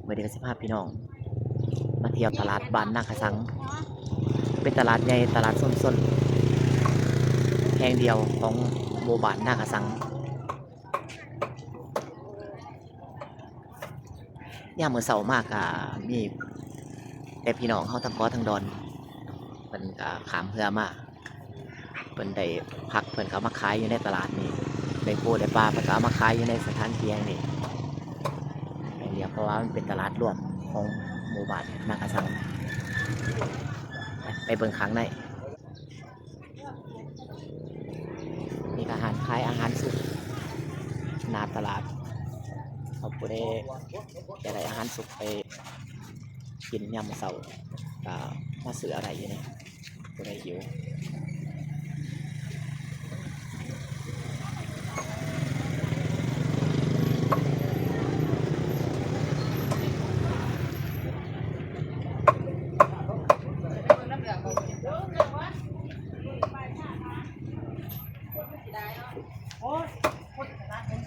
มื่อเดือน15พี่น้องมาเที่ยวตลาดบ้านนาคสังเป็นตลาดใหญ่ตลาดส้นๆแห่งเดียวของหมู่บ้านนาคสังย่ามมื้อเช้ามากก็มีแต่พี่น้องเฮาทั้งขอทั้งดอนเพิ่นก็ข้ามเรือมาเพิ่นได้พักเพิ่นก็มาขายอยู่ในตลาดนี้ได้ปูได้ปลาเพิ่นก็เอามาขายอยู่ในสถานที่แห่งนี้เรียกเพราะว่ามันเป็นตลาดรวมของหมู่บ้านนาคสังไปเบิ่งข้างในมีอาหารขายอาหารสุกหน้าตลาดเขาผู้ใดจะได้อาหารสุกไปกินยามมื้อเช้าก็มาซื้ออะไรอยู่นี่ผู้ใดหิว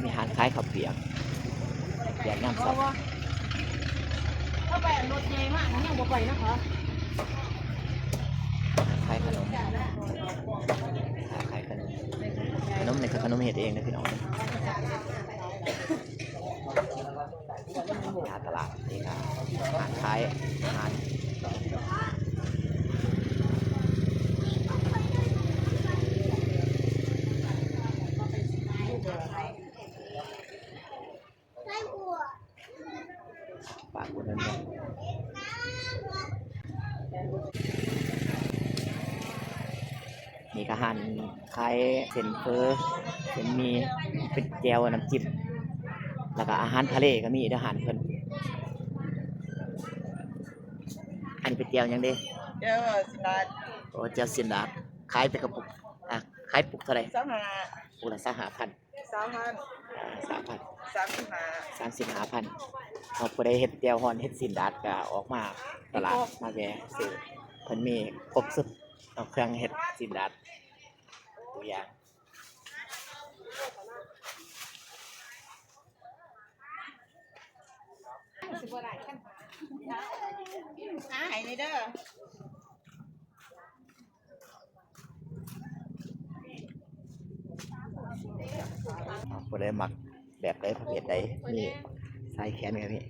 มีอาหารขายข้าวเปียกยามเช้าถ้าไปรถใหญ่มากยังบ่ไปนะคะขายขนมนี่คือขนมเฮ็ดเองนะพี่น้องหน้าตลาดนี่ครับอาหารขายอาหารปากคนนั้นเนี่ยมีอาหารขายเส้นเฟอเส้นหมีเป็นแจ่วน้ำจิ้มแล้วก็อาหารทะเลก็มีอาหารเพิ่นอันนี้เป็นแจ่วหยังเด้เจ้าสิบาทโอ้แจ่วเส้นดาดขายเป็นกระปุกอ่ะขายปุกเท่าไหร่35ปุกละ35,000 3,000 3,000 35 35,000เอาผู้ใดเฮ็ดแจ่วฮ้อนเฮ็ดสินดาดก็ออกมาตลาดมาแวะซื้อเพิ่นมีครบสุดเอาเครื่องเฮ็ดสินดาดตัวอย่างให้นี่เด้อผู้ใดมักแบบใดประเภทใดมีสายแขนก็มี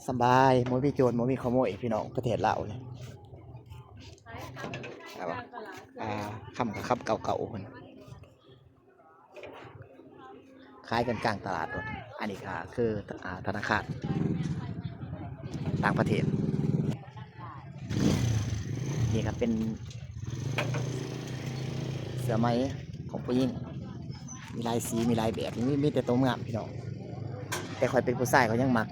สบายบ่มีโจรบ่มีขโมยพี่น้องประเทศลาวนี่ครับคำกับคำเก่าๆเพิ่นขายกันกลางตลาดโดดอันนี้ก็คือธนาคารต่างประเทศนี่ครับเป็นเสื้อไหมของผู้หญิงมีลายสีมีลายแบบมีแต่ตัวงามพี่น้องแต่คอยเป็นผู้ชายเขายังมัก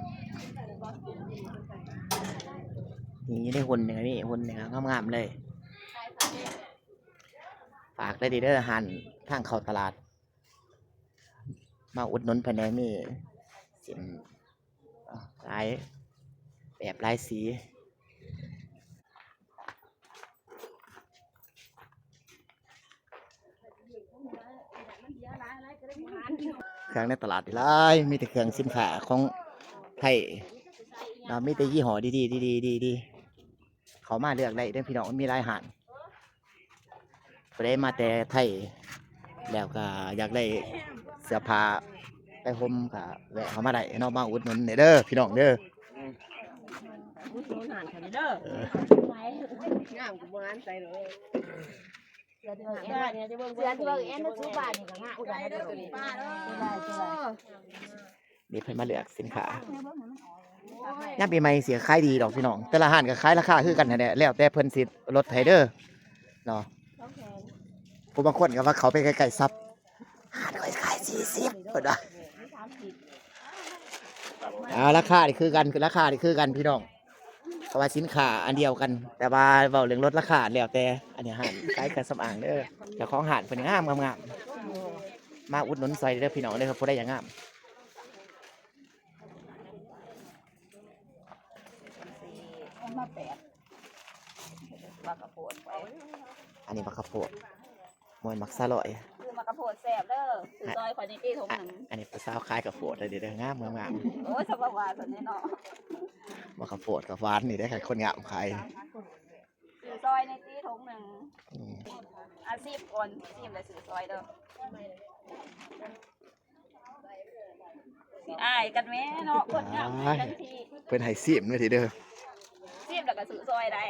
นี่ได้หุ่นหนึ่งนี่หุ่นหนึ่งงามๆเลยฝากได้ดีเด้อหันทางเข้าตลาดมาอุดหนุนภายในมีสินลายแบบลายสีเครื่องในตลาดหลายมีแต่เครื่องสินค้าของไทยมีแต่ยี่ห้อดีเขามาเลือกได้เด้อพี่น้องมีหลายหานไปได้มาแต่ไทยแล้วก็อยากได้เสื้อผ้าไปห่มก็แวะเขามาได้เนาะมาอุดหนุนเด้อพี่น้องเด้ออุดหนุนหานค่ะเด้องามกูบ่งานใส่เลยเสื้อที่เบิ่งแอนน่ะซื้อบาทนี่ก็งามอุดหนุนได้ตัวนี้ป้าเด้อนี่เพิ่นมาเลือกสินค้าย่ามปีใหม่เสียขายดีดอกพี่น้องแต่ละห้านก็ขายราคาคือกันนั่นแหละแล้วแต่เพิ่นสิลดให้เด้อเนาะผู้บางคนก็ว่าเขาไปไกลๆซับห้านก็ขาย40เพิ่นว่าราคานี่คือกันคือราคานี่คือกันพี่น้องเพราะว่าสินค้าอันเดียวกันแต่ว่าเว้าเรื่องลดราคาแล้วแต่อันนี้ห้านขายเครื่องสำอางเด้อเจ้าของห้านเพิ่นงามมาอุดหนุนซอยเด้อพี่น้องเด้อครับผู้ใดอยากงามมา8บักกะโพดอันนี้บักข้าวโพดมวยมักซาลอย มากระโพดแซ่บเด้อสื่อซอยคอยในตีถุงหนึ่ง อันนี้ปลาสาวคล้ายกับโฟดเลยเดี๋ยวงามงาม โอ้ยสบายว่าส่วนนี้เนาะ มากับโฟดกับหวานนี่ได้ใครคนงามใคร สื่อซอยในตีถุงหนึ่งอาชีพก่อนชีพเลยสื่อซอยเด้อสิอายกันแม่เนาะคนงามทันที เป็นไฮซีมเลยทีเด้อ ชีพแล้วก็สื่อซอยได้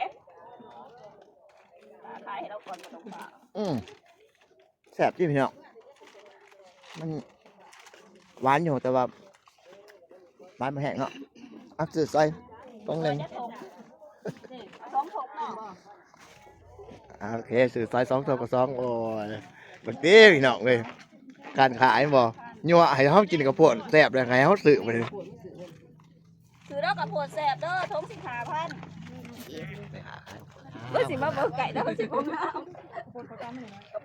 ขายให้เราก่อนมาตรงปาก แซ่บที่พี่น้องมันหวานอยู่แต่ว่าหวานไม่แห้งเนาะเอาจืดซอยต้องหนึ่ง สองถุงเนาะ โอเคสื่อซอย2 ตัวกับ2โอ้ยบัดนี้พี่น้องเลยการขายบ่ยัวให้เขากินกับพวกแซ่บเลยไงเขาซื้อไปเลย สื่อเรากับโพดแซ่บเด้อถุง15,000เมื่อสิมาเบิกไก่แล้วสิบ่งาม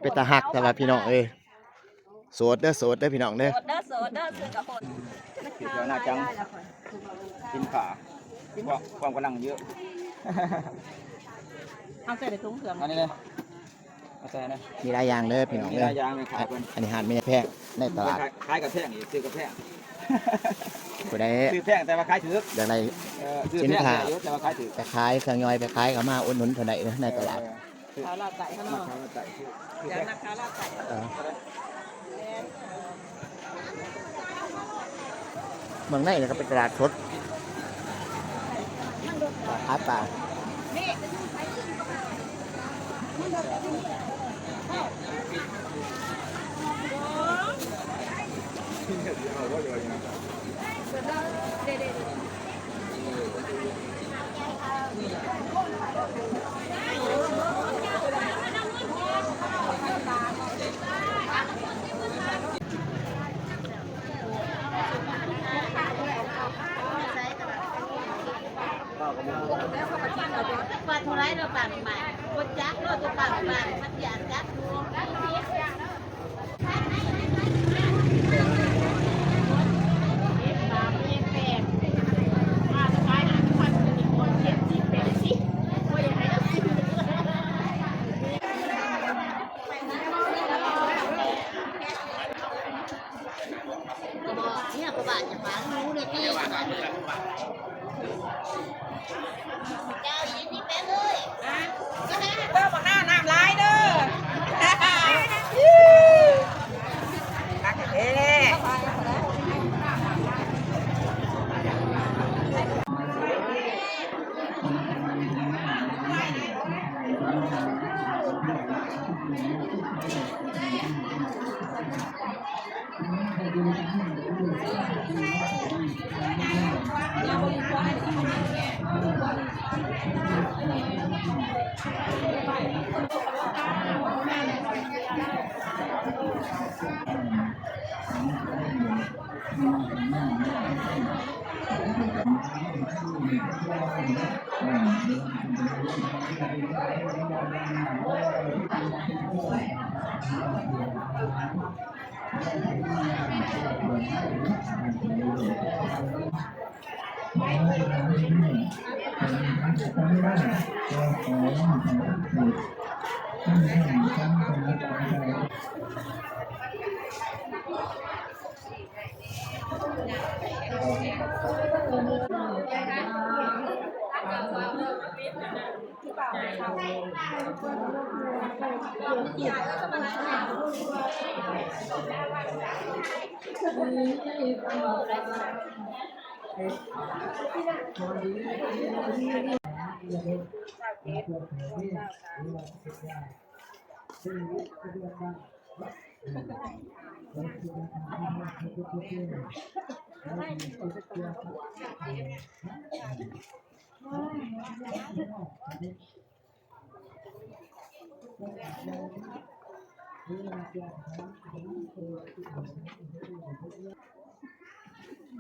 เป็นตาหักแต่ว่าพี่น้องเอ้ยโสดเด้อพี่น้องเด้อ โสดเด้อโสดเด้อซื้อกับโพด เดี๋ยวน่าจังกินขาความกำลังเยอะ เอาใส่ในถุงเผื่อ อันนี้เลยเอาใส่นะ มีหลายอย่างเด้อพี่น้อง มี เด้ ห อ ลายอย่างเลยขายกัน อันนี้หาดไม่ได้แพงในตลาด ขายกับแพงอีกซื้อกับแพง ผู้ใด ซื้อแพงแต่ว่าขายถือ อย่างไร ซื้อแพงเยอะแต่ว่าขายถือ ไปขายเครื่องย่อยไปขายก็มาอุดหนุนเท่าไหร่ในตลาด ขาลาดไก่ข้างนอก ขายไก่ซื้อ จากนักขาลาดไก่ เออเมืองในเนี่ยก็เป็นตลาดสดขายปลา ปลาทุไรเราปลาใหม่บนจักเราตัวปลาใหม่มันอยากจักดูเนี่ยประบาทจะฟังรู้เลยพี่เจ้ายินดีแป๊บเลยเด้อบอกหน้าน้ำลายเด้อตักเด้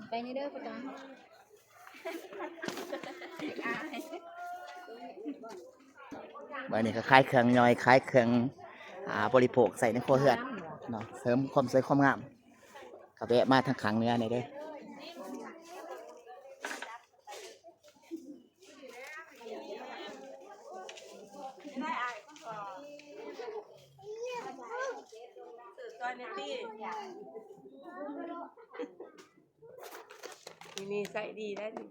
ไปนี่เด้อพ่อจ๋า วันนี้ก็ขายเครื่องย่อยขายเครื่องบริโภคใส่ในครัวเรือนเนาะเสริมความสวยความงามก็แวะมาทางขังเนื้อนี่เด้อ นี่ใส่ดีได้ดิ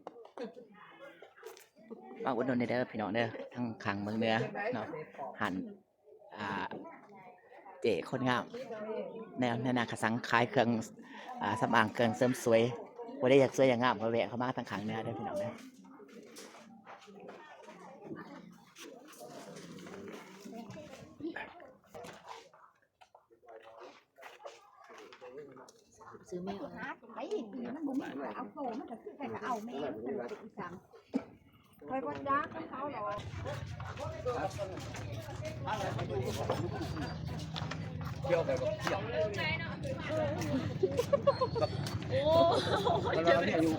มาอุดหนุนเด้อพี่น้องเด้อทั้งขังเมืองเหนือเนาะหันเจ๋คนงามแนวนาคสังขายเครื่องสำอางเครื่องเสริมสวยบ่ได้อยากสวยอย่างงามก็แวะเข้ามาทางขังเหนือเด้อพี่น้องเด้อ ซื้อแม่ ไอ้ปีมันบ่มีเอาโตมันก็คือใครก็เอาแม่มันเป็นอีสังใครก็จ้าเขาหรอ เกี่ยวแบบเกี่ยวโอ้ยเจอเนี่ยอยู่